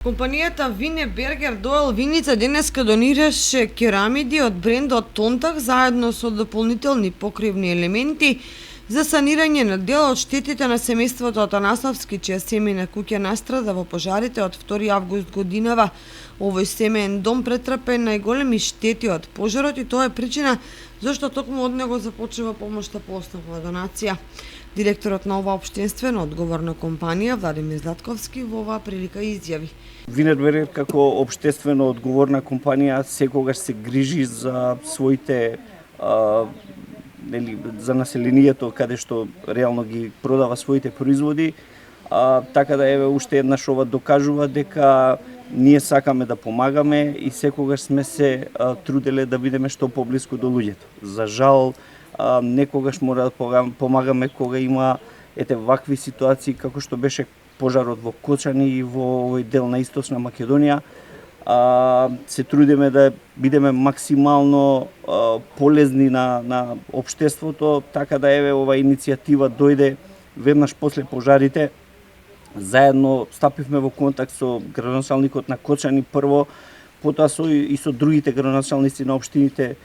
Компанијата Wienerberger Doel Виница денеска донираше керамиди од брендот Тонтах заедно со дополнителни покривни елементи за санирање на дел од штетите на семејството Атанасовски, чија семејна куќа настрада во пожарите од 2 август годинава. Овој семеен дом претрпе најголеми штети од пожарот и тоа е причина зашто токму од него започнува помошта по основна донација. Директорот на оваа општинствено одговорна компанија Владимир Златковски во оваа прилика изјави: Wienerberger како општествено одговорна компанија секогаш се грижи за своите за населението каде што реално ги продава своите производи, така да еве уште еднаш ова докажува дека ние сакаме да помагаме и секогаш сме се труделе да бидеме што поблиску до луѓето. За жал, некогаш мора да помагаме кога има вакви ситуации како што беше пожарот во Кочани и во овој дел на Источна Македонија. Се трудиме да бидеме максимално полезни на општеството, така да еве ова иницијатива дојде веднаш после пожарите. Заедно стапивме во контакт со градоначалникот на Кочани прво, потоа и со другите градоначалници на општините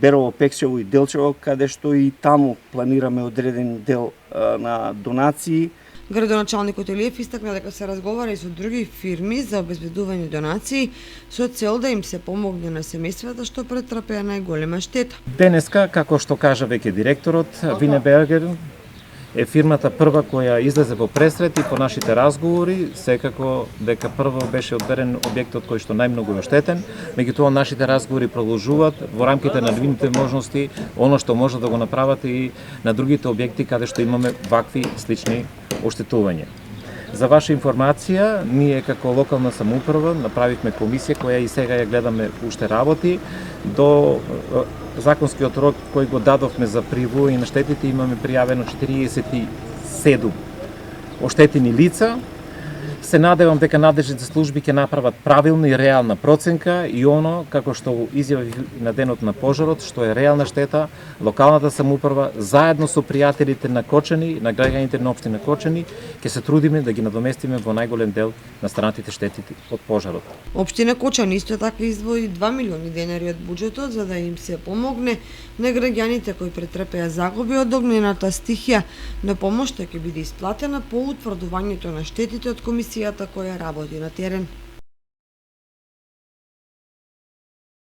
Берово, Пекшево и Делчево, каде што и таму планираме одреден дел на донации. Градоначалникот Илиев истакна дека се разговара и со други фирми за обезбедување донации со цел да им се помогне на семејствата што претрпеа најголема штета. Денеска, како што кажа веќе директорот, Wienerberger е фирмата прва која излезе во пресрет и по нашите разговори, секако дека прво беше одберен објектот кој што најмногу е оштетен, меѓутоа нашите разговори продолжуваат во рамките на нивните можности, оно што може да го направат и на другите објекти каде што имаме вакви слични оштетувања. За ваша информација, ние како локална самоуправа направивме комисија која и сега ја гледаме уште работи. До законскиот рок кој го дадовме за пријавување на штетите имаме пријавено 47 оштетени лица. Се надевам дека надлежните служби ќе направат правилна и реална проценка и оно, како што изјави на денот на пожарот, што е реална штета, локалната самоуправа заедно со пријателите на Кочани, на граѓаните на општина Кочани, ќе се трудиме да ги надоместиме во најголем дел на станатите штети од пожарот. Општина Кочани исто така издвои 2 милиони денари од буџетот за да им се помогне на граѓаните кои претрпеа загуби од огнената стихија, но помошта ќе биде исплатена по утврдувањето на штетите од комисијата која работи на терен.